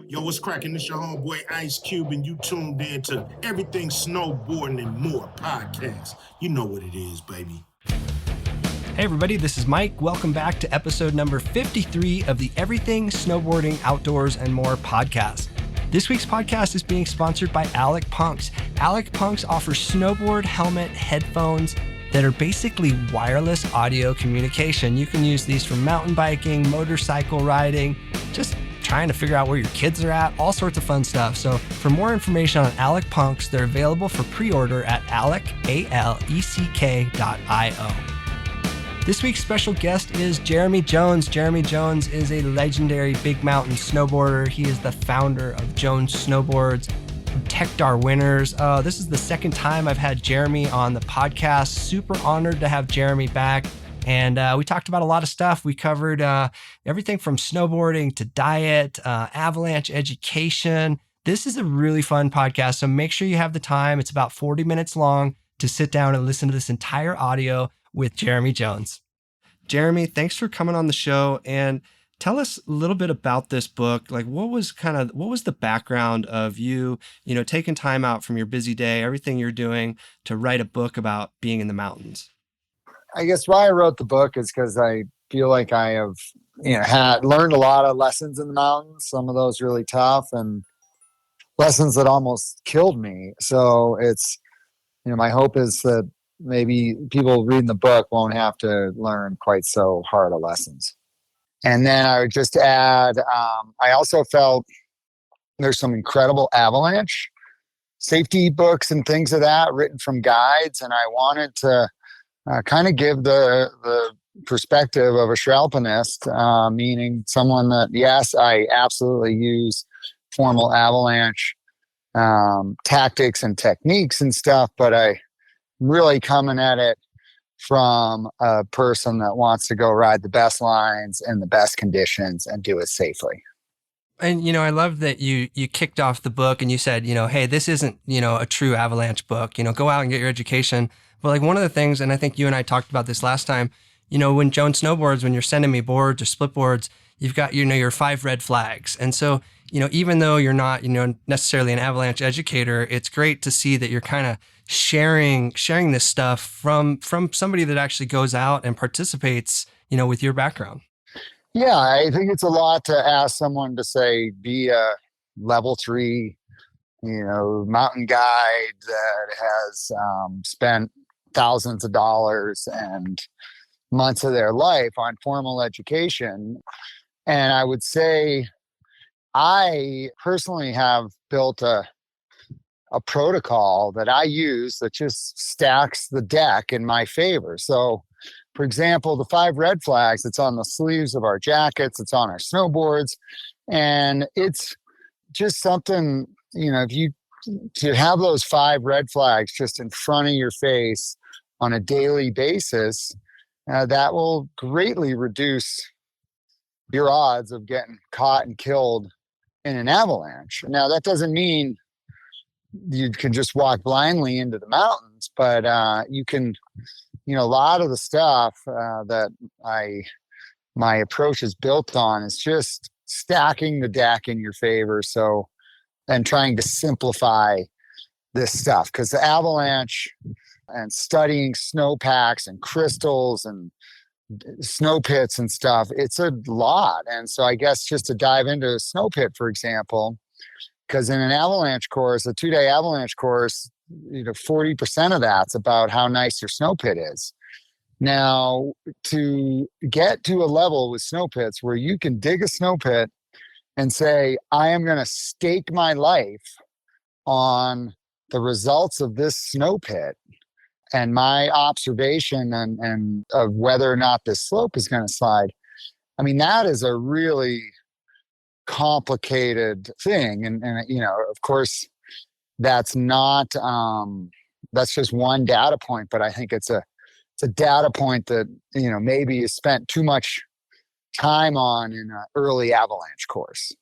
Yo, what's cracking? This your homeboy Ice Cube, and you tuned in to Everything Snowboarding and More podcast. You know what it is, baby. Hey everybody, this is Mike. Welcome back to episode number 53 of the Everything Snowboarding, Outdoors, and More podcast. This week's podcast is being sponsored by Alec Punks. Alec Punks offers snowboard helmet headphones that are basically wireless audio communication. You can use these for mountain biking, motorcycle riding, just trying to figure out where your kids are at, all sorts of fun stuff. So for more information on Alec Punks, they're available for pre-order at aleck.io. This week's special guest is Jeremy Jones. Jeremy Jones is a legendary big mountain snowboarder. He is the founder of Jones Snowboards, Tech-Dar winners. This is the second time I've had Jeremy on the podcast. Super honored to have Jeremy back. And we talked about a lot of stuff. We covered everything from snowboarding to diet, avalanche education. This is a really fun podcast, so make sure you have the time. It's about 40 minutes long to sit down and listen to this entire audio with Jeremy Jones. Jeremy, thanks for coming on the show, and tell us a little bit about this book. Like, what was the background of you, taking time out from your busy day, everything you're doing to write a book about being in the mountains? I guess why I wrote the book is because I feel like I have, had learned a lot of lessons in the mountains, some of those really tough and lessons that almost killed me. So it's, my hope is that maybe people reading the book won't have to learn quite so hard of lessons. And then I would just add, I also felt there's some incredible avalanche safety books and things of that written from guides. And I wanted to kind of give the perspective of a shralpinist, meaning someone that, yes, I absolutely use formal avalanche tactics and techniques and stuff, but I'm really coming at it from a person that wants to go ride the best lines in the best conditions and do it safely. And, I love that you kicked off the book and you said, hey, this isn't, a true avalanche book, go out and get your education. But like one of the things, and I think you and I talked about this last time, when Jones Snowboards, when you're sending me boards or split boards, you've got, your 5 red flags. And so, even though you're not, necessarily an avalanche educator, it's great to see that you're kind of sharing this stuff from somebody that actually goes out and participates, with your background. Yeah, I think it's a lot to ask someone to say, be a level 3, mountain guide that has spent thousands of dollars and months of their life on formal education. And I would say I personally have built a protocol that I use that just stacks the deck in my favor. So, for example, the 5 red flags, it's on the sleeves of our jackets, it's on our snowboards, and it's just something, if you to have those 5 red flags just in front of your face on a daily basis, that will greatly reduce your odds of getting caught and killed in an avalanche. Now, that doesn't mean you can just walk blindly into the mountains, but you can, a lot of the stuff that my approach is built on is just stacking the deck in your favor. So, and trying to simplify this stuff, because the avalanche and studying snowpacks and crystals and snow pits and stuff, it's a lot. And so I guess just to dive into a snow pit, for example, because in an avalanche course, a 2-day avalanche course, 40% of that's about how nice your snow pit is. Now, to get to a level with snow pits where you can dig a snow pit and say, I am going to stake my life on the results of this snow pit and my observation and of whether or not this slope is going to slide. I mean, that is a really complicated thing. And of course, that's not, that's just one data point, but I think it's a data point that, maybe you spent too much time on in an early avalanche course.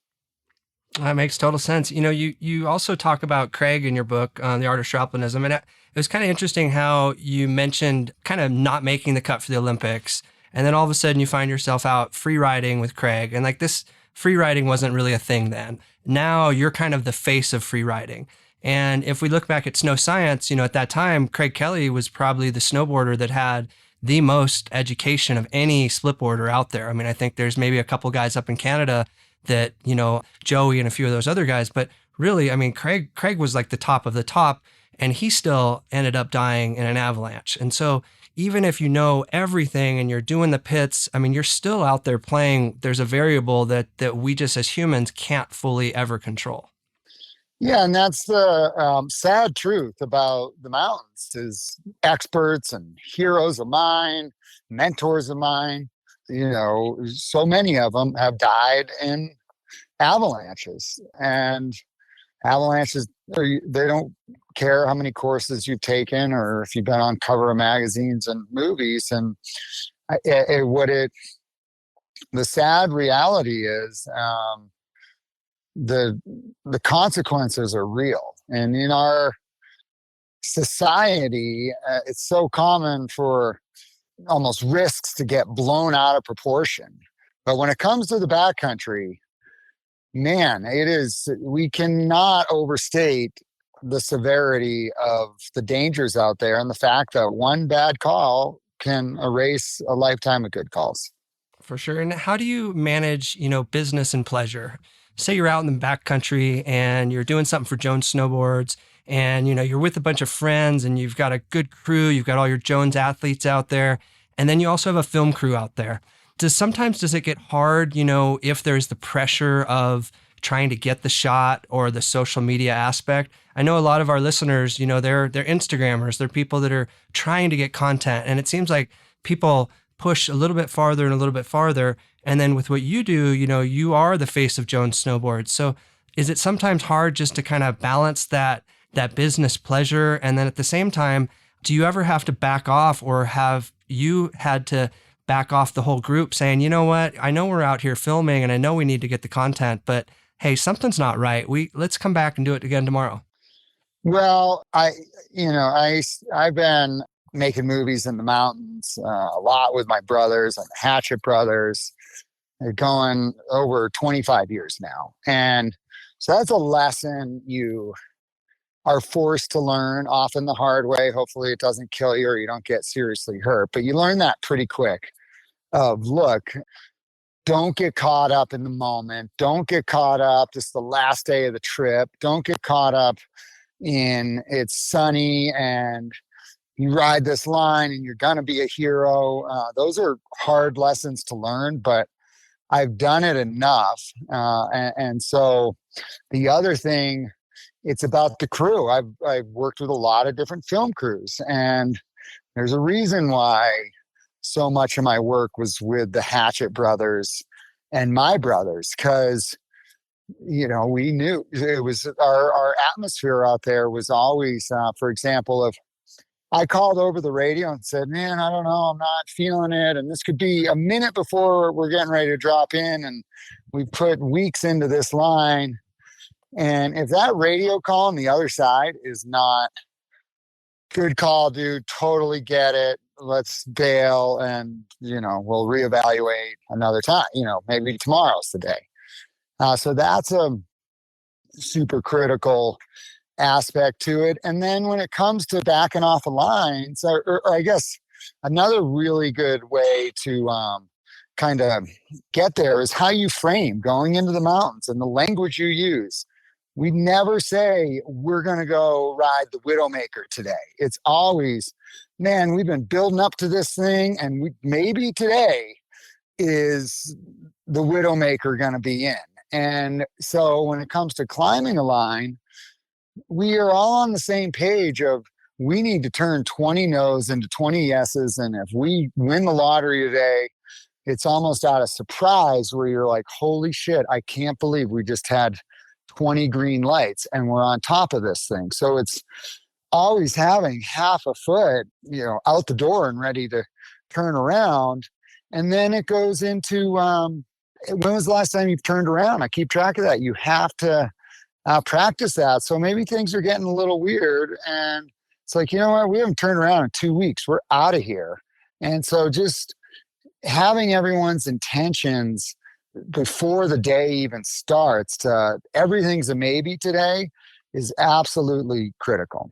That makes total sense. You also talk about Craig in your book, The Art of Shralpinism, and it was kind of interesting how you mentioned kind of not making the cut for the Olympics, and then all of a sudden you find yourself out free riding with Craig, and like this free riding wasn't really a thing then. Now you're kind of the face of free riding. And if we look back at snow science, at that time, Craig Kelly was probably the snowboarder that had the most education of any splitboarder out there. I mean, I think there's maybe a couple guys up in Canada that, Joey and a few of those other guys, but really, I mean, Craig was like the top of the top, and he still ended up dying in an avalanche. And so even if you know everything and you're doing the pits, I mean, you're still out there playing. There's a variable that we just as humans can't fully ever control. Yeah, and that's the sad truth about the mountains is experts and heroes of mine, mentors of mine, so many of them have died in avalanches. And avalanches, they don't care how many courses you've taken or if you've been on cover of magazines and movies. And the sad reality is the consequences are real. And in our society, it's so common for almost risks to get blown out of proportion. But when it comes to the backcountry, man, we cannot overstate the severity of the dangers out there and the fact that one bad call can erase a lifetime of good calls. For sure. And how do you manage, business and pleasure? Say you're out in the backcountry and you're doing something for Jones Snowboards, and, you're with a bunch of friends and you've got a good crew, you've got all your Jones athletes out there, and then you also have a film crew out there. Does it get hard, if there's the pressure of trying to get the shot or the social media aspect? I know a lot of our listeners, they're Instagrammers, they're people that are trying to get content. And it seems like people push a little bit farther and a little bit farther. And then with what you do, you are the face of Jones Snowboards. So is it sometimes hard just to kind of balance that business pleasure? And then at the same time, do you ever have to back off, or have you had to back off the whole group saying, you know what, I know we're out here filming and I know we need to get the content, but hey, something's not right. Let's come back and do it again tomorrow. Well, I've been making movies in the mountains a lot with my brothers and the Hatchet brothers. They're going over 25 years now. And so that's a lesson you are forced to learn, often the hard way. Hopefully it doesn't kill you or you don't get seriously hurt, but you learn that pretty quick look, don't get caught up in the moment. Don't get caught up. This is the last day of the trip. Don't get caught up in it's sunny and you ride this line and you're going to be a hero. Those are hard lessons to learn, but I've done it enough. And so the other thing, it's about the crew. I've worked with a lot of different film crews, and there's a reason why so much of my work was with the Hatchet brothers and my brothers, because we knew it was our atmosphere out there was always, for example, if I called over the radio and said, man, I don't know, I'm not feeling it. And this could be a minute before we're getting ready to drop in. And we put weeks into this line. And if that radio call on the other side is not good call, dude, totally get it, let's bail and, we'll reevaluate another time, maybe tomorrow's the day. So that's a super critical aspect to it. And then when it comes to backing off a line, or I guess another really good way to kind of get there is how you frame going into the mountains and the language you use. We never say we're going to go ride the Widowmaker today. It's always, man, we've been building up to this thing, and maybe today is the Widowmaker going to be in. And so when it comes to climbing a line, we are all on the same page of we need to turn 20 no's into 20 yeses. And if we win the lottery today, it's almost out of surprise where you're like, holy shit, I can't believe we just had 20 green lights and we're on top of this thing. So it's always having half a foot, out the door and ready to turn around. And then it goes into, when was the last time you've turned around? I keep track of that. You have to practice that. So maybe things are getting a little weird. And it's like, you know what? We haven't turned around in 2 weeks. We're out of here. And so just having everyone's intentions before the day even starts to everything's a maybe today is absolutely critical.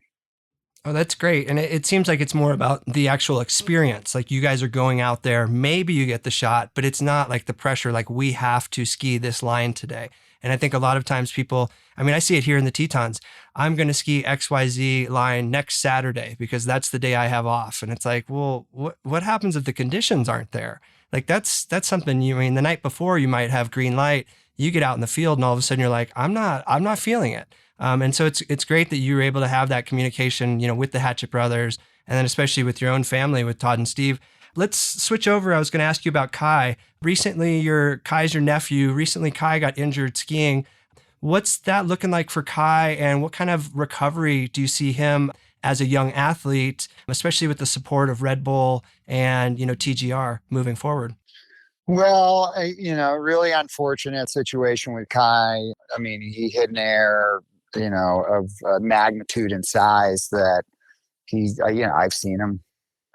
Oh, that's great. And it seems like it's more about the actual experience. Like you guys are going out there, maybe you get the shot, but it's not like the pressure, like we have to ski this line today. And I think a lot of times people, I mean, I see it here in the Tetons. I'm going to ski XYZ line next Saturday because that's the day I have off. And it's like, well, what happens if the conditions aren't there? Like that's something I mean, the night before you might have green light, you get out in the field and all of a sudden you're like, I'm not feeling it. And so it's great that you were able to have that communication, with the Hatchet brothers, and then especially with your own family, with Todd and Steve. Let's switch over. I was going to ask you about Kai. Recently, Kai's your nephew. Recently, Kai got injured skiing. What's that looking like for Kai, and what kind of recovery do you see him as a young athlete, especially with the support of Red Bull and TGR moving forward? Well, really unfortunate situation with Kai. I mean, he hit an air, of magnitude and size that I've seen him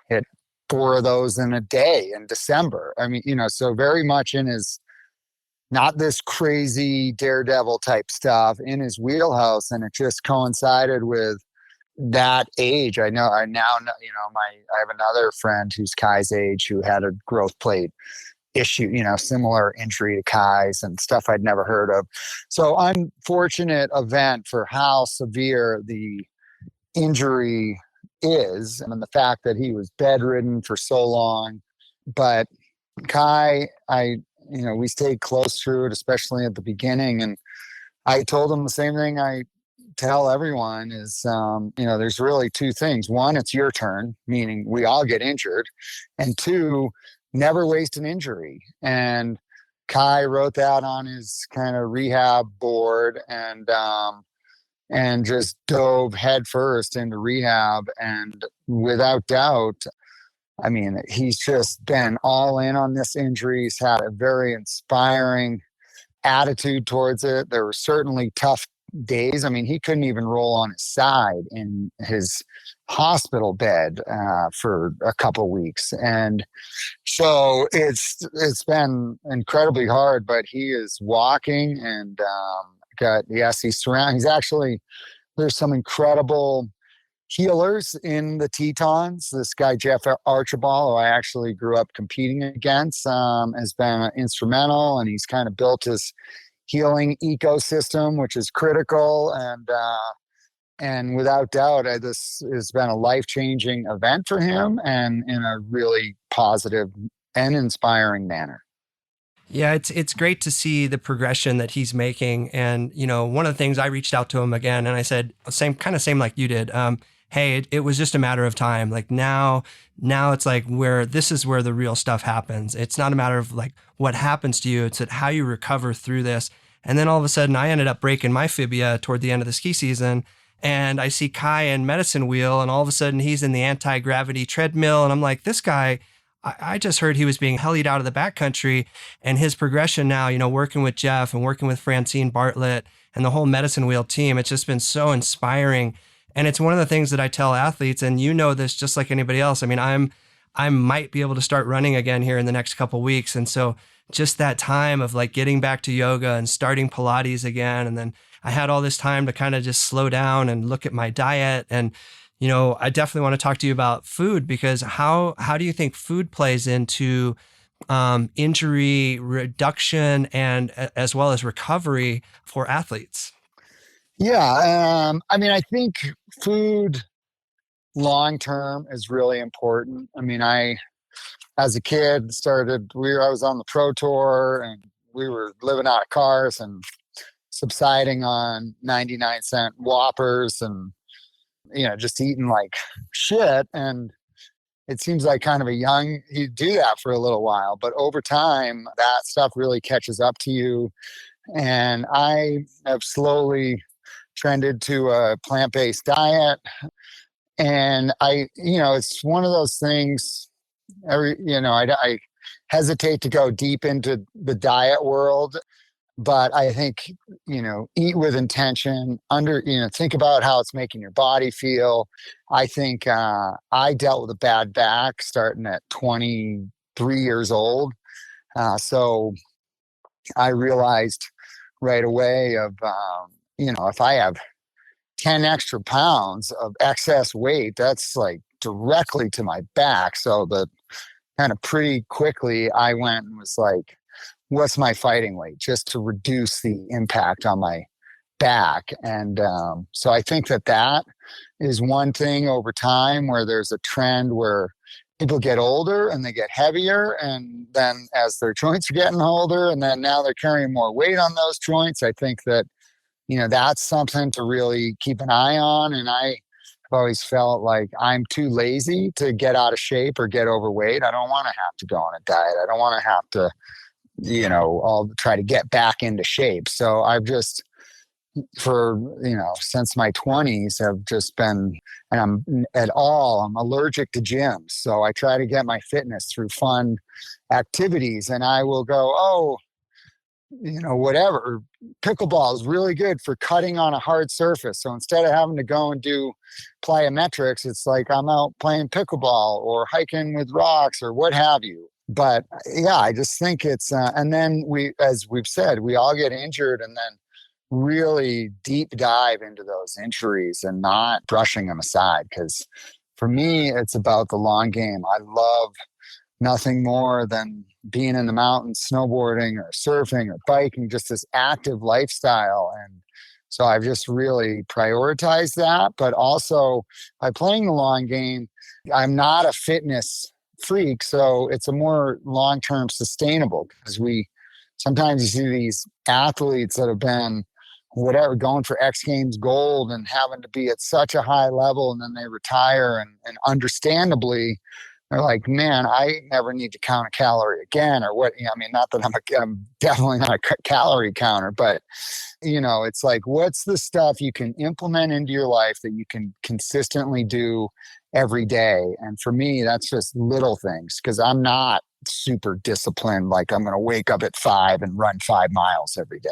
hit 4 of those in a day in December. I mean, so very much in his, not this crazy daredevil type stuff, in his wheelhouse. And it just coincided with that age. I now know, I have another friend who's Kai's age who had a growth plate issue, similar injury to Kai's and stuff I'd never heard of. So unfortunate event for how severe the injury is, and the fact that he was bedridden for so long. But Kai, we stayed close through it, especially at the beginning. And I told him the same thing I tell everyone is, there's really 2 things. One, it's your turn, meaning we all get injured. And 2, never waste an injury. And Kai wrote that on his kind of rehab board and just dove headfirst into rehab. And without doubt, I mean, he's just been all in on this injury. He's had a very inspiring attitude towards it. There were certainly tough days. I mean, he couldn't even roll on his side in his hospital bed for a couple weeks. And so it's been incredibly hard, but he is walking and he's actually, there's some incredible healers in the Tetons. This guy, Jeff Archibald, who I actually grew up competing against, has been instrumental, and he's kind of built his healing ecosystem, which is critical. And without doubt, this has been a life-changing event for him, and in a really positive and inspiring manner. Yeah, it's great to see the progression that he's making. And, one of the things I reached out to him again and I said, same like you did. Hey, it was just a matter of time. Like now it's like this is where the real stuff happens. It's not a matter of like what happens to you. It's how you recover through this. And then all of a sudden I ended up breaking my fibia toward the end of the ski season. And I see Kai in medicine wheel, and all of a sudden he's in the anti-gravity treadmill. And I'm like, this guy, I just heard he was being hellied out of the backcountry, and his progression now, working with Jeff and working with Francine Bartlett and the whole medicine wheel team, it's just been so inspiring. And it's one of the things that I tell athletes, and this just like anybody else. I mean, I might be able to start running again here in the next couple of weeks. And so just that time of like getting back to yoga and starting Pilates again. And then I had all this time to kind of just slow down and look at my diet. And, I definitely want to talk to you about food, because how do you think food plays into injury reduction and as well as recovery for athletes? Yeah. I mean, I think food long-term is really important. I mean, as a kid, I was on the pro tour, and we were living out of cars and subsiding on 99-cent Whoppers and, just eating like shit. And it seems like kind of you do that for a little while, but over time that stuff really catches up to you. And I have slowly trended to a plant-based diet. And it's one of those things, I hesitate to go deep into the diet world, but I think, eat with intention, think about how it's making your body feel. I think I dealt with a bad back starting at 23 years old. So I realized right away if I have 10 extra pounds of excess weight, that's like directly to my back. So the kind of pretty quickly I went and was like, what's my fighting weight just to reduce the impact on my back? And so I think that is one thing over time where there's a trend where people get older and they get heavier. And then as their joints are getting older and then now they're carrying more weight on those joints, I think that, that's something to really keep an eye on. And I've always felt like I'm too lazy to get out of shape or get overweight. I don't want to have to go on a diet. I don't want to have to, all try to get back into shape. So I've just, since my 20s have just been, and I'm allergic to gyms. So I try to get my fitness through fun activities, and I will go, whatever. Pickleball is really good for cutting on a hard surface. So instead of having to go and do plyometrics, it's like I'm out playing pickleball or hiking with rocks or what have you. But yeah, I just think it's, and then as we've said, we all get injured and then really deep dive into those injuries and not brushing them aside. Because for me, it's about the long game. I love nothing more than being in the mountains, snowboarding or surfing or biking, just this active lifestyle. And so I've just really prioritized that. But also by playing the long game, I'm not a fitness freak. So it's a more long-term sustainable, because sometimes you see these athletes that have been going for X Games gold and having to be at such a high level, and then they retire and understandably they're like, man, I never need to count a calorie again, or what. Not that I'm definitely not a calorie counter, but it's like, what's the stuff you can implement into your life that you can consistently do every day? And for me, that's just little things, because I'm not super disciplined. Like I'm going to wake up at 5 and run 5 miles every day.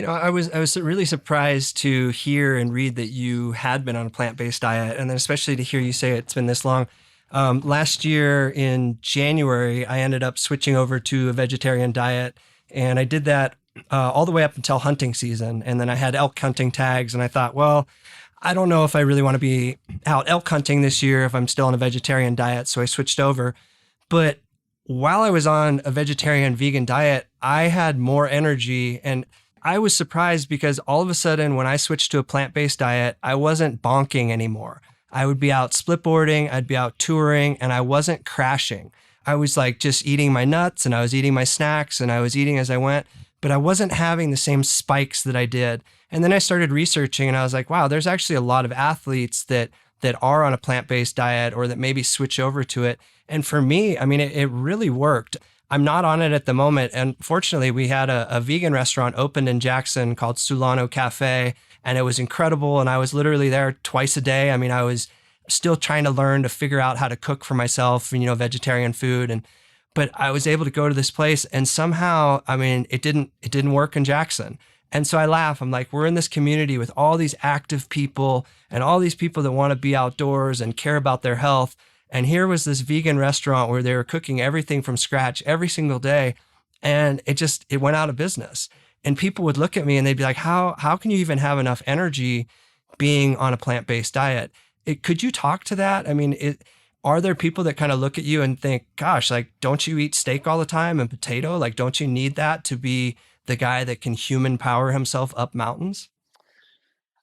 I was really surprised to hear and read that you had been on a plant-based diet, and then especially to hear you say it's been this long. Last year in January, I ended up switching over to a vegetarian diet, and I did that all the way up until hunting season. And then I had elk hunting tags, and I thought, well, I don't know if I really want to be out elk hunting this year if I'm still on a vegetarian diet. So I switched over. But while I was on a vegetarian vegan diet, I had more energy, and I was surprised because all of a sudden when I switched to a plant-based diet, I wasn't bonking anymore. I would be out splitboarding, I'd be out touring, and I wasn't crashing. I was like just eating my nuts and I was eating my snacks and I was eating as I went, but I wasn't having the same spikes that I did. And then I started researching and I was like, wow, there's actually a lot of athletes that are on a plant-based diet or that maybe switch over to it. And for me, it really worked. I'm not on it at the moment. And fortunately, we had a vegan restaurant opened in Jackson called Sulano Cafe, and it was incredible. And I was literally there twice a day. I was still trying to learn to figure out how to cook for myself, vegetarian food. But I was able to go to this place, and somehow, it didn't work in Jackson. And so I laugh. I'm like, we're in this community with all these active people and all these people that want to be outdoors and care about their health. And here was this vegan restaurant where they were cooking everything from scratch every single day. And it went out of business. And people would look at me and they'd be like, how can you even have enough energy being on a plant-based diet? Could you talk to that? Are there people that kind of look at you and think, gosh, like, don't you eat steak all the time and potato? Like, don't you need that to be the guy that can human power himself up mountains?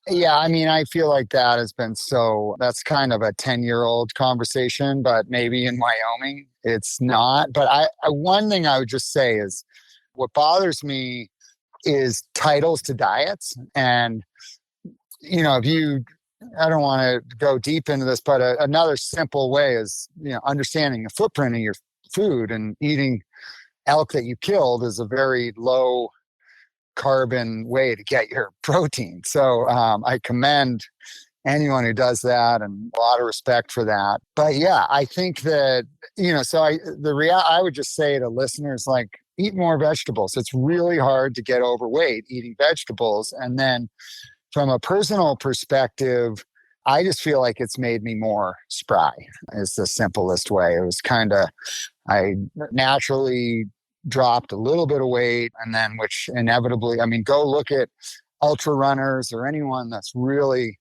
Yeah, I feel like that's kind of a 10-year-old conversation, but maybe in Wyoming it's not. But one thing I would just say is what bothers me is titles to diets. And, I don't want to go deep into this, but another simple way is, understanding the footprint of your food. And eating elk that you killed is a very low carbon way to get your protein. So I commend anyone who does that, and a lot of respect for that. But yeah, I think that, I would just say to listeners, like, eat more vegetables. It's really hard to get overweight eating vegetables. And then from a personal perspective, I just feel like it's made me more spry is the simplest way. It was I naturally dropped a little bit of weight, and then which inevitably, I mean, go look at ultra runners or anyone that's really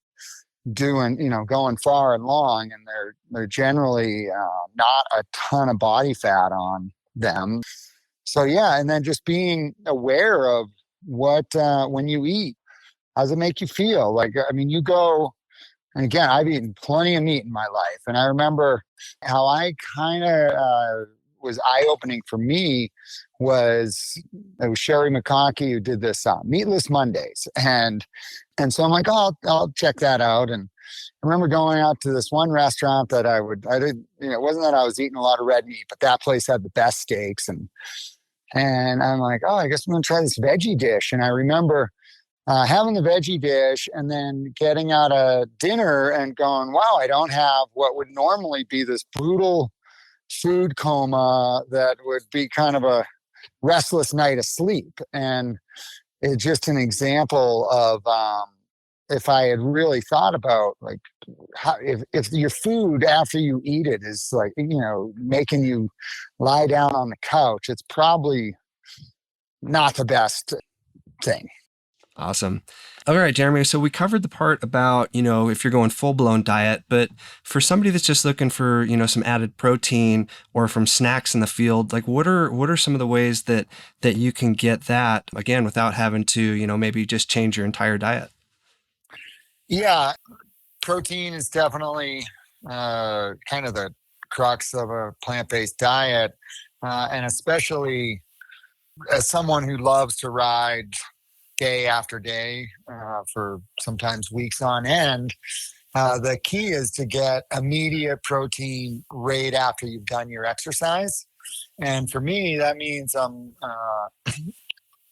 doing, going far and long, and they're generally not a ton of body fat on them. So yeah, and then just being aware of what when you eat, how does it make you feel? Like, I mean, you go, and again, I've eaten plenty of meat in my life, and I remember how I kind of was eye opening for me was it was Sherry McConkey who did this Meatless Mondays, and so I'm like, oh, I'll check that out. And I remember going out to this one restaurant that I did, it wasn't that I was eating a lot of red meat, but that place had the best steaks. And I'm like, oh, I guess I'm going to try this veggie dish. And I remember having the veggie dish and then getting out of dinner and going, wow, I don't have what would normally be this brutal food coma that would be kind of a restless night of sleep. And it's just an example of if I had really thought about like how, if your food after you eat it is like, making you lie down on the couch, it's probably not the best thing. Awesome. All right, Jeremy. So we covered the part about, if you're going full blown diet, but for somebody that's just looking for, some added protein or from snacks in the field, like what are some of the ways that you can get that again, without having to, maybe just change your entire diet? Yeah. Protein is definitely kind of the crux of a plant-based diet. And especially as someone who loves to ride day after day for sometimes weeks on end, the key is to get immediate protein right after you've done your exercise. And for me, that means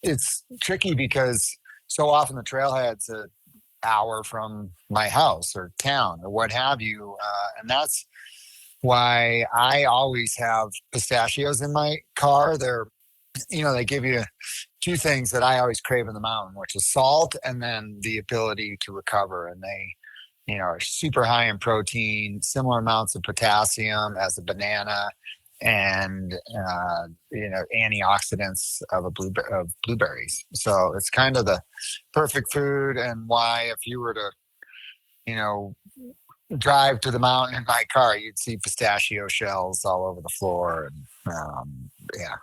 it's tricky because so often the trailhead's an hour from my house or town or what have you. And that's why I always have pistachios in my car. They give you two things that I always crave in the mountain, which is salt and then the ability to recover. And they, are super high in protein, similar amounts of potassium as a banana, and antioxidants of blueberries. So it's kind of the perfect food, and why if you were to, drive to the mountain in my car, you'd see pistachio shells all over the floor. And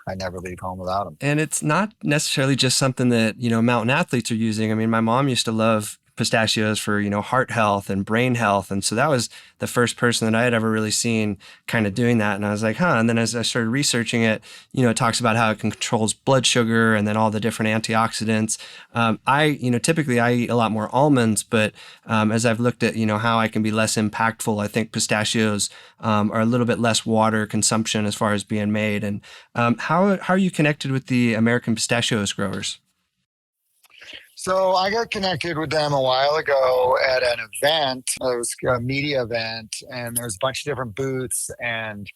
I never leave home without them. And it's not necessarily just something that, mountain athletes are using. I mean, my mom used to love pistachios for, heart health and brain health. And so that was the first person that I had ever really seen kind of doing that. And I was like, huh. And then as I started researching it, it talks about how it controls blood sugar and then all the different antioxidants. Typically I eat a lot more almonds, but as I've looked at, how I can be less impactful, I think pistachios are a little bit less water consumption as far as being made. And how are you connected with the American pistachios growers? So I got connected with them a while ago at an event. It was a media event, and there was a bunch of different booths, and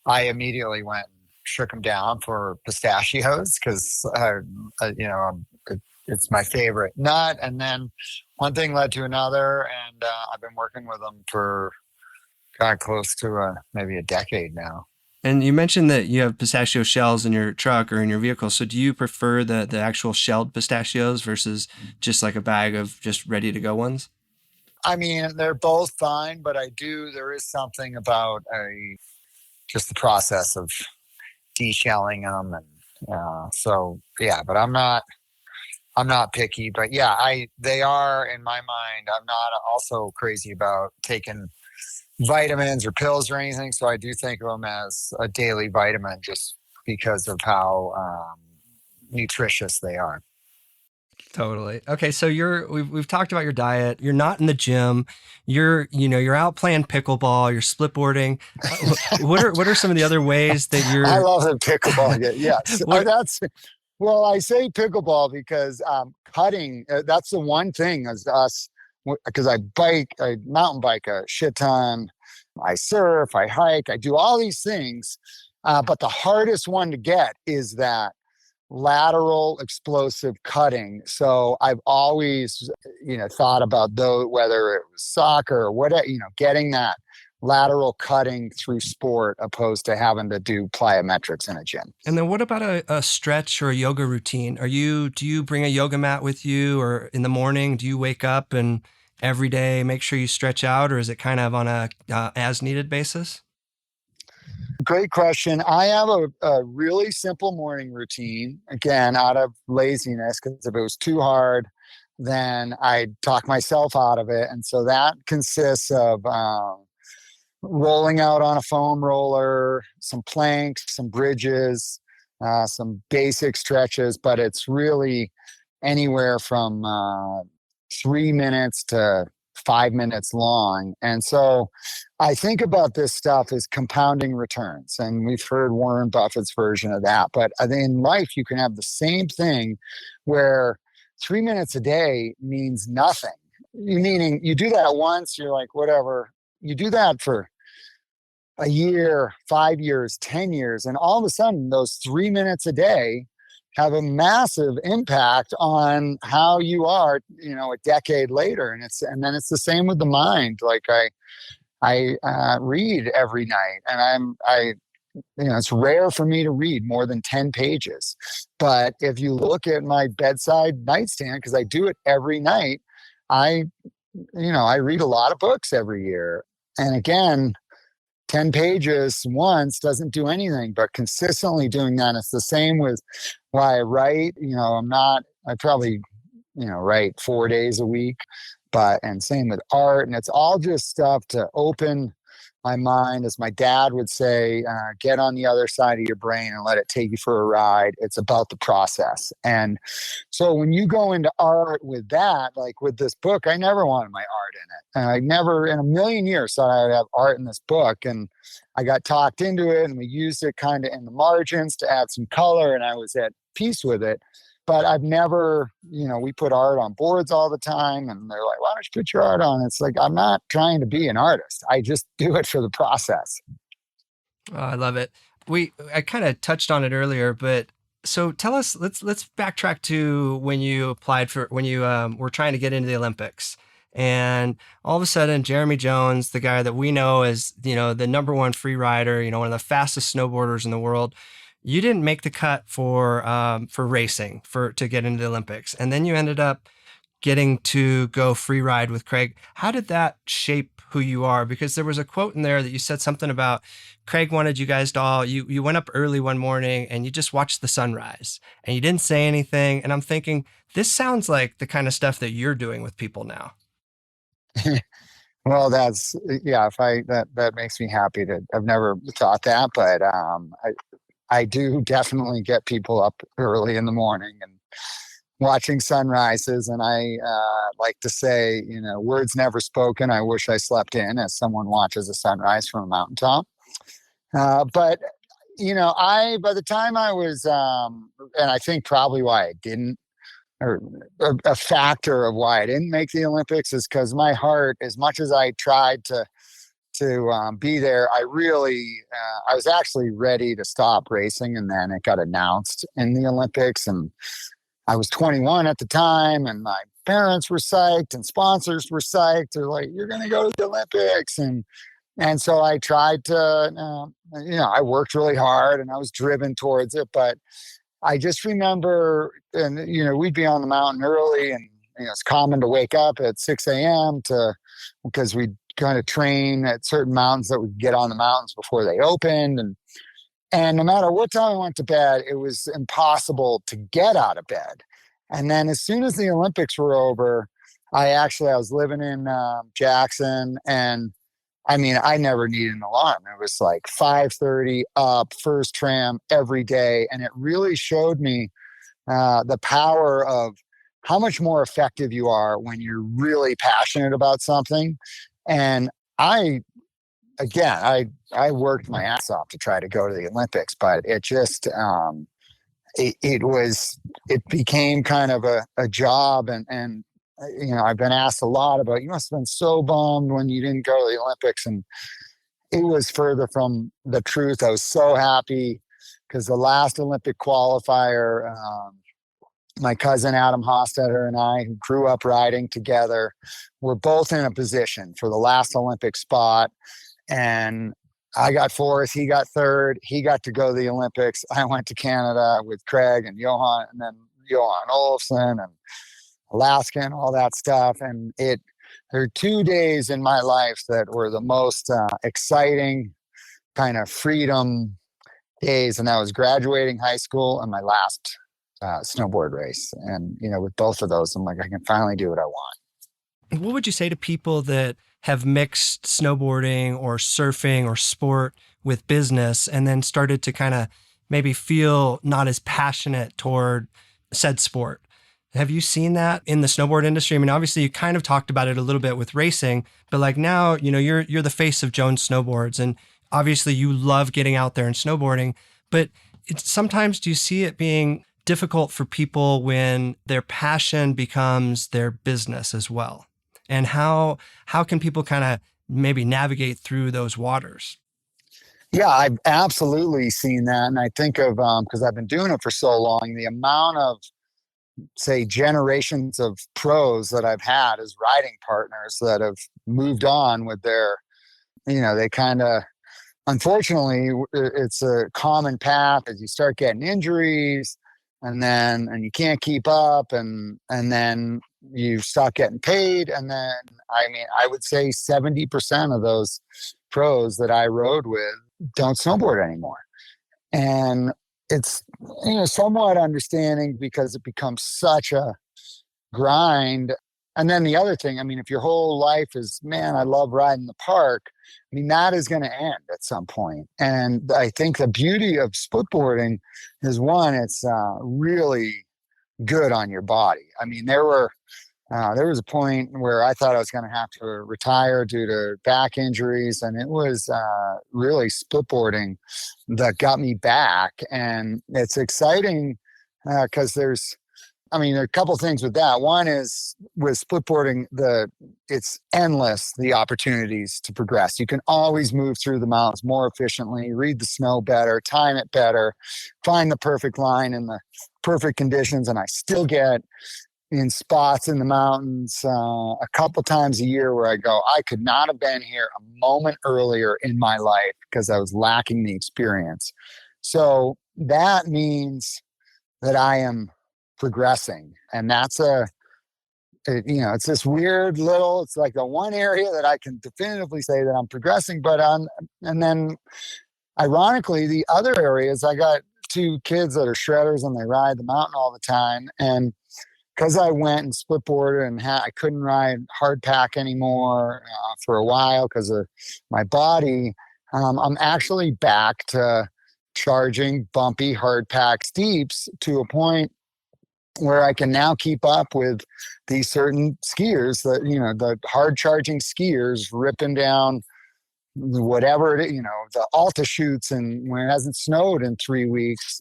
I immediately went and shook them down for pistachios because, it's my favorite nut. And then one thing led to another, and I've been working with them for close to maybe a decade now. And you mentioned that you have pistachio shells in your truck or in your vehicle. So do you prefer the actual shelled pistachios versus just like a bag of just ready to go ones? I mean, they're both fine, but there is something about just the process of deshelling them. And but I'm not picky, but they are in my mind. I'm not also crazy about taking vitamins or pills or anything. So I do think of them as a daily vitamin just because of how nutritious they are. Totally. Okay. So we've talked about your diet. You're not in the gym. You're out playing pickleball, you're split boarding. What are some of the other ways that you're... I love the pickleball. Yes. Well, I say pickleball because cutting, that's the one thing as us, because I mountain bike a shit ton. I surf, I hike, I do all these things. But the hardest one to get is that lateral explosive cutting. So I've always, thought about those, whether it was soccer or whatever, getting that lateral cutting through sport opposed to having to do plyometrics in a gym. And then what about a stretch or a yoga routine? Do you bring a yoga mat with you, or in the morning, do you wake up and every day make sure you stretch out, or is it kind of on a as needed basis? Great question. I have a really simple morning routine, again, out of laziness, because if it was too hard, then I'd talk myself out of it. And so that consists of rolling out on a foam roller, some planks, some bridges, some basic stretches, but it's really anywhere from 3 minutes to 5 minutes long. And so I think about this stuff as compounding returns. And we've heard Warren Buffett's version of that. But I think in life, you can have the same thing where 3 minutes a day means nothing. Meaning you do that once, you're like, whatever. You do that for a year, 5 years, 10 years, and all of a sudden those 3 minutes a day have a massive impact on how you are, a decade later. And then it's the same with the mind. Like I read every night, and it's rare for me to read more than 10 pages. But if you look at my bedside nightstand, because I do it every night, I read a lot of books every year. And again, 10 pages once doesn't do anything, but consistently doing that. It's the same with why I write. I probably, write 4 days a week, and same with art. And it's all just stuff to open my mind, as my dad would say, get on the other side of your brain and let it take you for a ride. It's about the process. And so when you go into art with that, like with this book, I never wanted my art in it. And I never in a million years thought I would have art in this book. And I got talked into it, and we used it kind of in the margins to add some color, and I was at peace with it. But I've never, we put art on boards all the time, and they're like, why don't you put your art on? It's like, I'm not trying to be an artist. I just do it for the process. Oh, I love it. I kind of touched on it earlier, but so tell us, let's backtrack to when you were trying to get into the Olympics. And all of a sudden, Jeremy Jones, the guy that we know as, the number one free rider, one of the fastest snowboarders in the world, you didn't make the cut for racing to get into the Olympics. And then you ended up getting to go free ride with Craig. How did that shape who you are? Because there was a quote in there that you said something about Craig wanted you guys to you went up early one morning and you just watched the sunrise and you didn't say anything. And I'm thinking, this sounds like the kind of stuff that you're doing with people now. Well, that makes me happy I've never thought that, but I do definitely get people up early in the morning and watching sunrises. And I like to say, words never spoken, I wish I slept in, as someone watches a sunrise from a mountaintop. But by the time I was, and I think probably why I didn't, or a factor of why I didn't make the Olympics, is because my heart, as much as I tried to be there, I was actually ready to stop racing, and then it got announced in the Olympics, and I was 21 at the time, and my parents were psyched and sponsors were psyched. They're like, you're going to go to the Olympics. And so I tried to, I worked really hard and I was driven towards it, but I just remember, and, we'd be on the mountain early, and, it's common to wake up at 6 a.m. because we'd kind of train at certain mountains that would get on the mountains before they opened. And no matter what time I went to bed, it was impossible to get out of bed. And then as soon as the Olympics were over, I was living in Jackson, and I never needed an alarm. It was like 5:30 up, first tram every day. And it really showed me the power of how much more effective you are when you're really passionate about something. And I worked my ass off to try to go to the Olympics, but it just, it became kind of a job. And I've been asked a lot about, you must have been so bummed when you didn't go to the Olympics. And it was further from the truth. I was so happy because the last Olympic qualifier, my cousin Adam Hostetter and I, who grew up riding together, were both in a position for the last Olympic spot. And I got fourth, he got third. He got to go to the Olympics. I went to Canada with Craig and Johan, and then Johan Olafsson and Alaska and all that stuff. And there are 2 days in my life that were the most exciting kind of freedom days. And that was graduating high school and my last snowboard race. And, with both of those, I'm like, I can finally do what I want. What would you say to people that have mixed snowboarding or surfing or sport with business and then started to kind of maybe feel not as passionate toward said sport? Have you seen that in the snowboard industry? I mean, obviously you kind of talked about it a little bit with racing, but like now, you're the face of Jones Snowboards, and obviously you love getting out there and snowboarding, but sometimes do you see it being difficult for people when their passion becomes their business as well? And how can people kind of maybe navigate through those waters? Yeah, I've absolutely seen that. And I think of, because I've been doing it for so long, the amount of, say, generations of pros that I've had as riding partners that have moved on with their, they kind of, unfortunately, it's a common path as you start getting injuries and you can't keep up and then you stop getting paid. And then, I would say 70% of those pros that I rode with don't snowboard anymore. And it's, somewhat understanding because it becomes such a grind. And then the other thing, if your whole life is, man, I love riding the park, that is going to end at some point. And I think the beauty of splitboarding is, one, it's really good on your body. There was a point where I thought I was going to have to retire due to back injuries, and it was really splitboarding that got me back. And it's exciting because there are a couple things with that. One is with splitboarding, it's endless, the opportunities to progress. You can always move through the mountains more efficiently, read the snow better, time it better, find the perfect line in the perfect conditions. And I still get in spots in the mountains a couple times a year where I go, I could not have been here a moment earlier in my life because I was lacking the experience. So that means that I am progressing. And that's it's this weird little, it's like the one area that I can definitively say that I'm progressing, and then ironically, the other areas, I got 2 kids that are shredders and they ride the mountain all the time. And because I went and splitboarded and I couldn't ride hard pack anymore for a while because of my body, I'm actually back to charging bumpy hard pack steeps to a point where I can now keep up with these certain skiers that, the hard charging skiers ripping down whatever, the alta shoots and when it hasn't snowed in 3 weeks.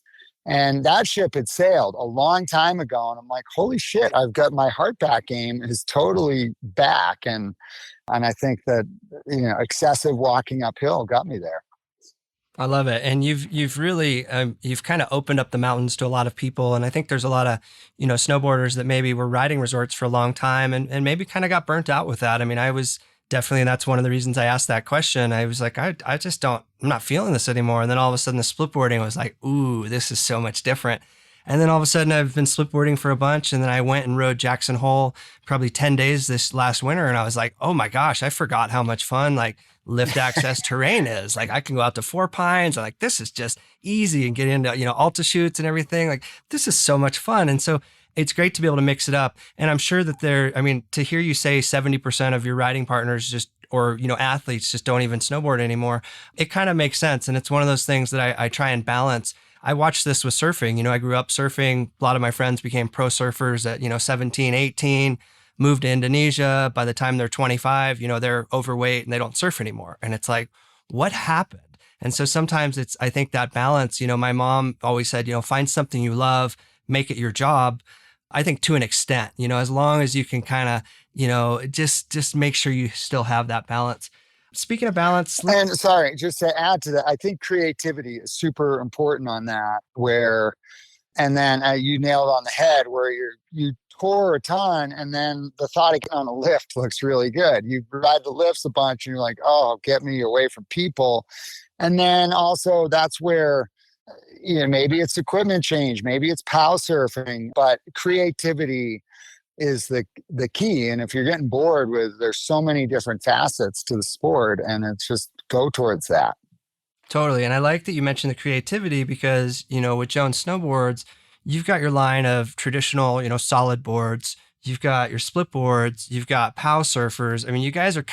And that ship had sailed a long time ago. And I'm like, holy shit, I've got my hardback game is totally back. And I think that, excessive walking uphill got me there. I love it. And you've really, you've kind of opened up the mountains to a lot of people. And I think there's a lot of, snowboarders that maybe were riding resorts for a long time and maybe kind of got burnt out with that. I was definitely, and that's one of the reasons I asked that question. I was like, I'm not feeling this anymore. And then all of a sudden the splitboarding was like, ooh, this is so much different. And then all of a sudden I've been splitboarding for a bunch. And then I went and rode Jackson Hole probably 10 days this last winter. And I was like, oh my gosh, I forgot how much fun like lift access terrain is. Like I can go out to Four Pines. I'm like, this is just easy and get into, alta shoots and everything. Like this is so much fun. And so it's great to be able to mix it up. And I'm sure that to hear you say 70% of your riding partners or athletes just don't even snowboard anymore, it kind of makes sense. And it's one of those things that I try and balance. I watched this with surfing. I grew up surfing. A lot of my friends became pro surfers at, 17, 18, moved to Indonesia. By the time they're 25, they're overweight and they don't surf anymore. And it's like, what happened? And so sometimes I think that balance, my mom always said, find something you love, make it your job. I think to an extent, as long as you can kind of, just make sure you still have that balance. Speaking of balance. And sorry, just to add to that, I think creativity is super important on that, where And then you nailed on the head where you tore a ton, and then the thought of getting on a lift looks really good. You ride the lifts a bunch and you're like, oh, get me away from people. And then also that's where, maybe it's equipment change, maybe it's POW surfing, but creativity is the key. And if you're getting bored there's so many different facets to the sport, and it's just go towards that. Totally. And I like that you mentioned the creativity because, with Jones Snowboards, you've got your line of traditional, solid boards. You've got your split boards. You've got POW surfers. I mean, you guys are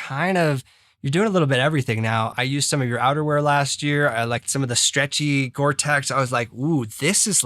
you're doing a little bit of everything now. I used some of your outerwear last year. I liked some of the stretchy Gore-Tex. I was like, ooh, this is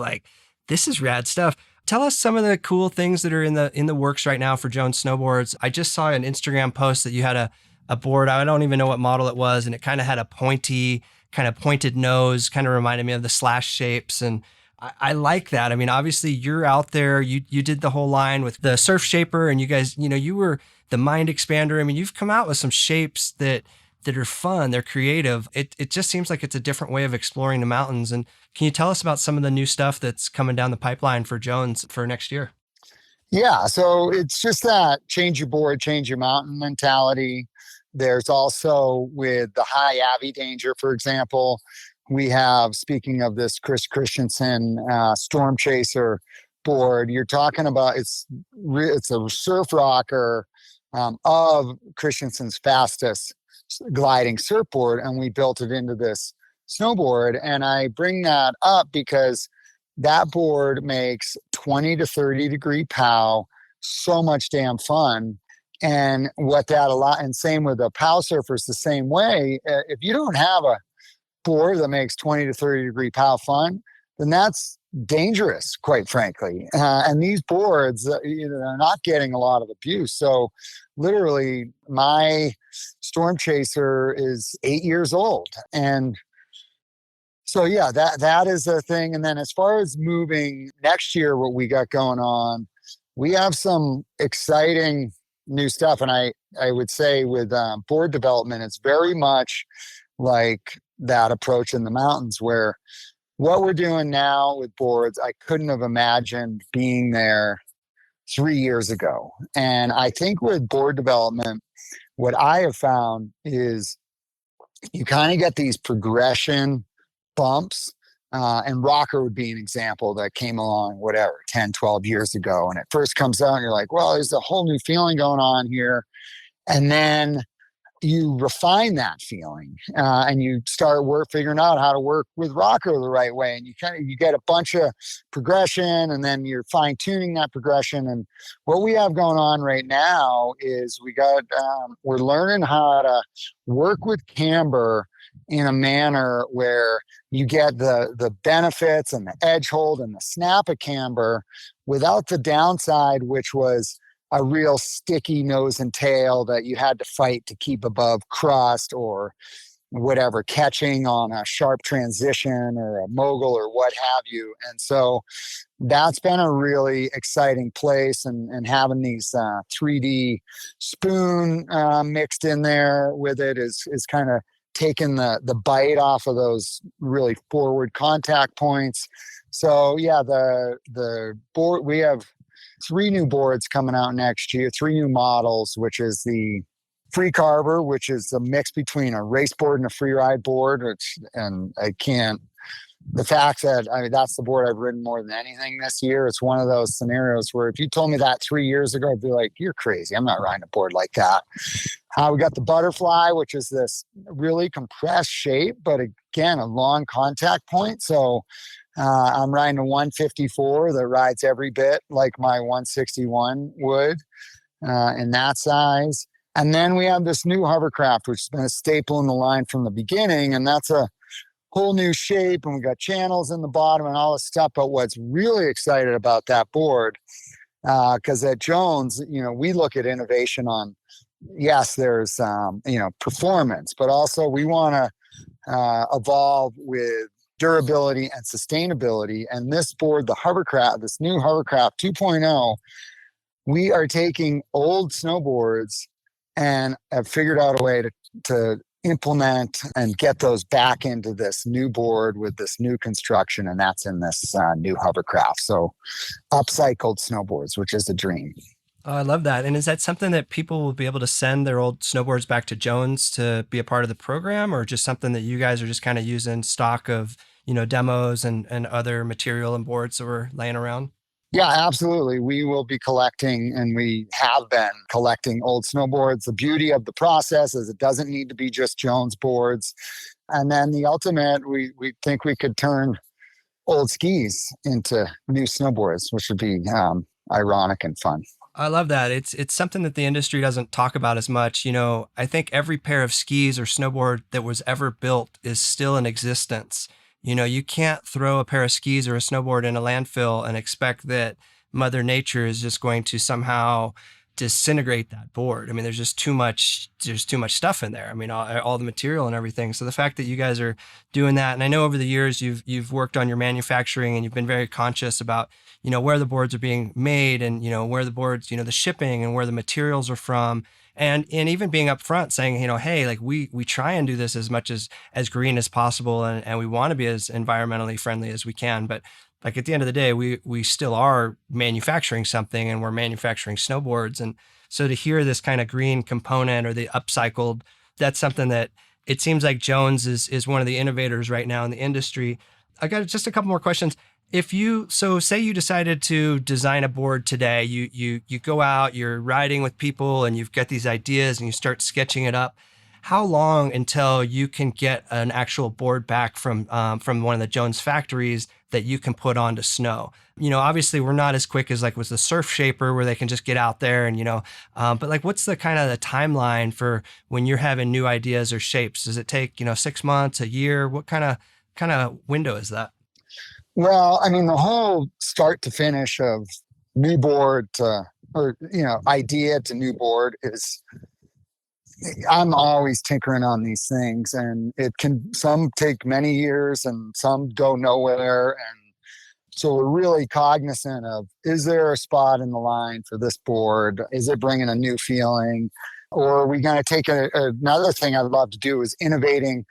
rad stuff. Tell us some of the cool things that are in the works right now for Jones Snowboards. I just saw an Instagram post that you had a board. I don't even know what model it was. And it kind of had a pointed nose, kind of reminded me of the slash shapes. And I like that. I mean, obviously you're out there, you did the whole line with the Surf Shaper, and you guys, you were the Mind Expander. I mean, you've come out with some shapes that are fun. They're creative. It just seems like it's a different way of exploring the mountains. And can you tell us about some of the new stuff that's coming down the pipeline for Jones for next year? Yeah. So it's just that change your board, change your mountain mentality. There's also with the high Avi danger, for example, we have, speaking of this Chris Christensen Storm Chaser board, you're talking about it's a surf rocker of Christensen's fastest gliding surfboard, and we built it into this snowboard. And I bring that up because that board makes 20 to 30 degree POW so much damn fun. And and same with the POW surfers, the same way. If you don't have a board that makes 20 to 30 degree POW fun, then that's dangerous, quite frankly. And these boards, are not getting a lot of abuse. So literally my Storm Chaser is 8 years old. And so, yeah, that is a thing. And then as far as moving next year, what we got going on, we have some exciting new stuff. And I would say with board development, it's very much like that approach in the mountains, where what we're doing now with boards, I couldn't have imagined being there 3 years ago. And I think with board development, what I have found is you kind of get these progression bumps. And Rocker would be an example that came along, 10, 12 years ago. And it first comes out and you're like, well, there's a whole new feeling going on here. And then you refine that feeling and you start figuring out how to work with Rocker the right way. And you get a bunch of progression, and then you're fine tuning that progression. And what we have going on right now is we're learning how to work with camber in a manner where you get the benefits and the edge hold and the snap of camber without the downside, which was a real sticky nose and tail that you had to fight to keep above crust or whatever, catching on a sharp transition or a mogul or what have you. And so that's been a really exciting place, and having these 3D spoon mixed in there with it is kind of taking the bite off of those really forward contact points. So yeah, the board, we have 3 new boards coming out next year, 3 new models, which is the Free Carver, which is a mix between a race board and a free ride board, the fact that, that's the board I've ridden more than anything this year. It's one of those scenarios where if you told me that 3 years ago, I'd be like, you're crazy. I'm not riding a board like that. We got the Butterfly, which is this really compressed shape, but again, a long contact point. So I'm riding a 154 that rides every bit like my 161 would in that size. And then we have this new hovercraft, which has been a staple in the line from the beginning. And that's a whole new shape. And we got channels in the bottom and all this stuff. But what's really excited about that board, because at Jones, we look at innovation on, yes, there's, performance, but also we want to evolve with durability and sustainability. And this board, this new hovercraft 2.0, we are taking old snowboards and have figured out a way to implement and get those back into this new board with this new construction. And that's in this new hovercraft. So upcycled snowboards, which is a dream. Oh, I love that. And is that something that people will be able to send their old snowboards back to Jones to be a part of the program, or just something that you guys are just kind of using stock of, demos and other material and boards that were laying around? Yeah, absolutely. We will be collecting, and we have been collecting old snowboards. The beauty of the process is it doesn't need to be just Jones boards. And then the ultimate, we think we could turn old skis into new snowboards, which would be ironic and fun. I love that. It's something that the industry doesn't talk about as much. I think every pair of skis or snowboard that was ever built is still in existence. You can't throw a pair of skis or a snowboard in a landfill and expect that Mother Nature is just going to somehow disintegrate that board. I mean, there's too much stuff in there. I mean, all the material and everything. So the fact that you guys are doing that, and I know over the years you've worked on your manufacturing and you've been very conscious about, where the boards are being made and, where the boards, the shipping and where the materials are from. And even being upfront saying, hey, like we try and do this as much as green as possible. And we want to be as environmentally friendly as we can. But like at the end of the day, we still are manufacturing something, and we're manufacturing snowboards. And so to hear this kind of green component or the upcycled, that's something that it seems like Jones is one of the innovators right now in the industry. I got just a couple more questions. So say you decided to design a board today, you go out, you're riding with people and you've got these ideas and you start sketching it up. How long until you can get an actual board back from one of the Jones factories that you can put onto snow? Obviously we're not as quick as like was the Surf Shaper where they can just get out there and, but like what's the kind of the timeline for when you're having new ideas or shapes? Does it take, 6 months, a year? What kind of window is that? Well, I mean, the whole start to finish of new board idea to new board is, I'm always tinkering on these things, and some take many years and some go nowhere. And so we're really cognizant of, is there a spot in the line for this board? Is it bringing a new feeling? Or are we going to take another thing I'd love to do is innovating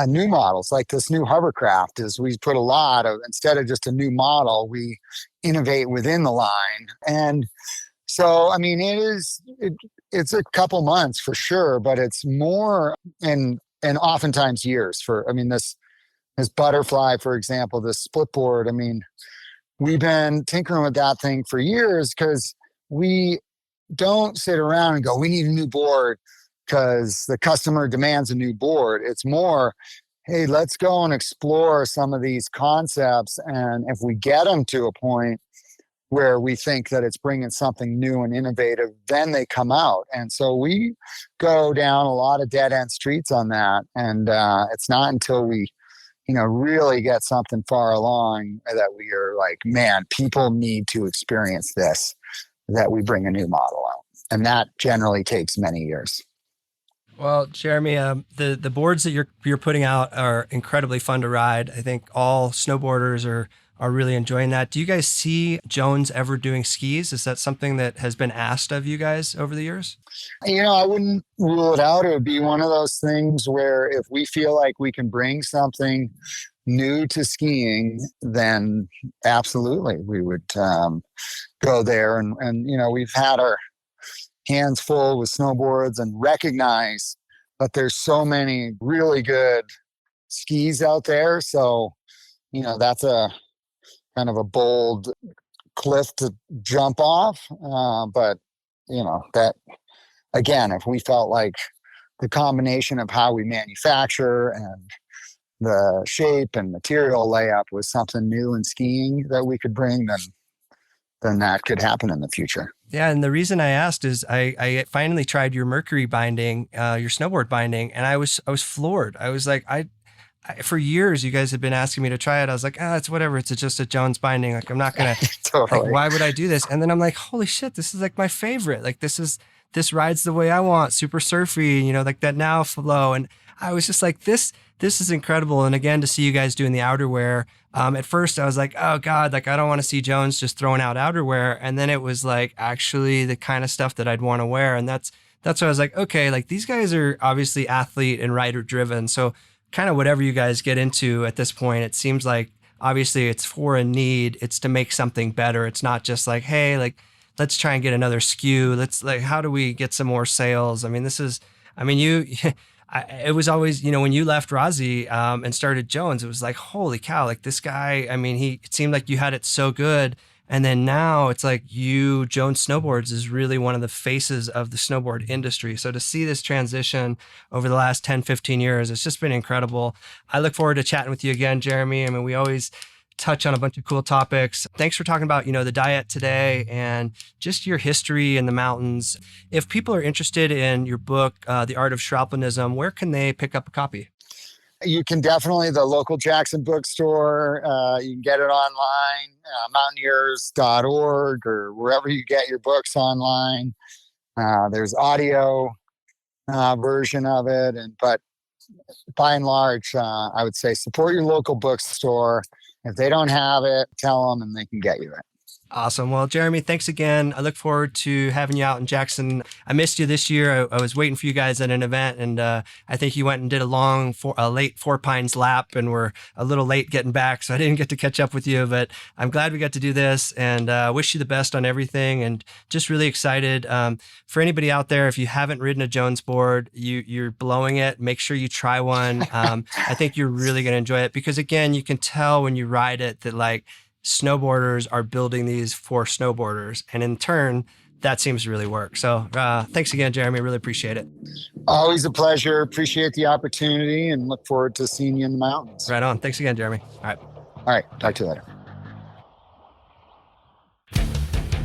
new models like this new hovercraft. Is we put a lot of, instead of just a new model, we innovate within the line. And so, I mean, it's a couple months for sure, but it's more and oftentimes years this butterfly, for example, this split board. I mean, we've been tinkering with that thing for years because we don't sit around and go, we need a new board because the customer demands a new board. It's more, hey, let's go and explore some of these concepts. And if we get them to a point where we think that it's bringing something new and innovative, then they come out. And so we go down a lot of dead end streets on that. And it's not until we, really get something far along that we are like, man, people need to experience this, that we bring a new model out. And that generally takes many years. Well, Jeremy, the boards that you're putting out are incredibly fun to ride. I think all snowboarders are really enjoying that. Do you guys see Jones ever doing skis? Is that something that has been asked of you guys over the years? I wouldn't rule it out. It would be one of those things where if we feel like we can bring something new to skiing, then absolutely we would go there. And we've had our hands full with snowboards and recognize that there's so many really good skis out there. So, that's a kind of a bold cliff to jump off. But, that again, if we felt like the combination of how we manufacture and the shape and material layup was something new in skiing that we could bring, then that could happen in the future. Yeah, and the reason I asked is I finally tried your mercury binding, your snowboard binding, and I was floored. I was like, I for years you guys had been asking me to try it. I was like, it's whatever. It's just a Jones binding. Like I'm not gonna. Totally. Like, why would I do this? And then I'm like, holy shit, this is like my favorite. Like this rides the way I want, super surfy, like that now flow. And I was just like, this is incredible. And again, to see you guys doing the outerwear. At first I was like, oh God, like I don't want to see Jones just throwing out outerwear. And then it was like actually the kind of stuff that I'd want to wear. And that's That's why I was like, okay, like these guys are obviously athlete and rider driven. So kind of whatever you guys get into at this point, it seems like obviously it's for a need. It's to make something better. It's not just like, hey, like let's try and get another SKU. Let's like, how do we get some more sales? I mean, it was always, when you left Rozzy and started Jones, it was like, holy cow, like this guy, I mean, it seemed like you had it so good. And then now it's like Jones Snowboards is really one of the faces of the snowboard industry. So to see this transition over the last 10, 15 years, it's just been incredible. I look forward to chatting with you again, Jeremy. I mean, we always touch on a bunch of cool topics. Thanks for talking about, the diet today and just your history in the mountains. If people are interested in your book, The Art of Shralpinism, where can they pick up a copy? You can definitely, the local Jackson bookstore, you can get it online, mountaineers.org or wherever you get your books online. There's audio version of it. But by and large, I would say support your local bookstore. If they don't have it, tell them and they can get you it. Awesome. Well, Jeremy, thanks again. I look forward to having you out in Jackson. I missed you this year. I was waiting for you guys at an event, and I think you went and did a late Four Pines lap, and we're a little late getting back, so I didn't get to catch up with you. But I'm glad we got to do this, and wish you the best on everything. And just really excited for anybody out there. If you haven't ridden a Jones board, you're blowing it. Make sure you try one. I think you're really going to enjoy it because, again, you can tell when you ride it that like snowboarders are building these for snowboarders. And in turn, that seems to really work. So thanks again, Jeremy. Really appreciate it. Always a pleasure. Appreciate the opportunity and look forward to seeing you in the mountains. Right on. Thanks again, Jeremy. All right. All right. Talk to you later.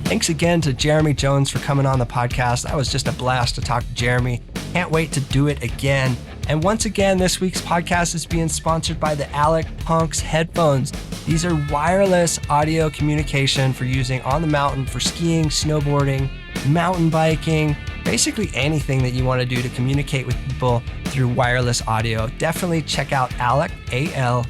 Thanks again to Jeremy Jones for coming on the podcast. That was just a blast to talk to Jeremy. Can't wait to do it again. And once again, this week's podcast is being sponsored by the Alec Punks headphones. These are wireless audio communication for using on the mountain for skiing, snowboarding, mountain biking, basically anything that you want to do to communicate with people through wireless audio. Definitely check out Alec, ALCK.io.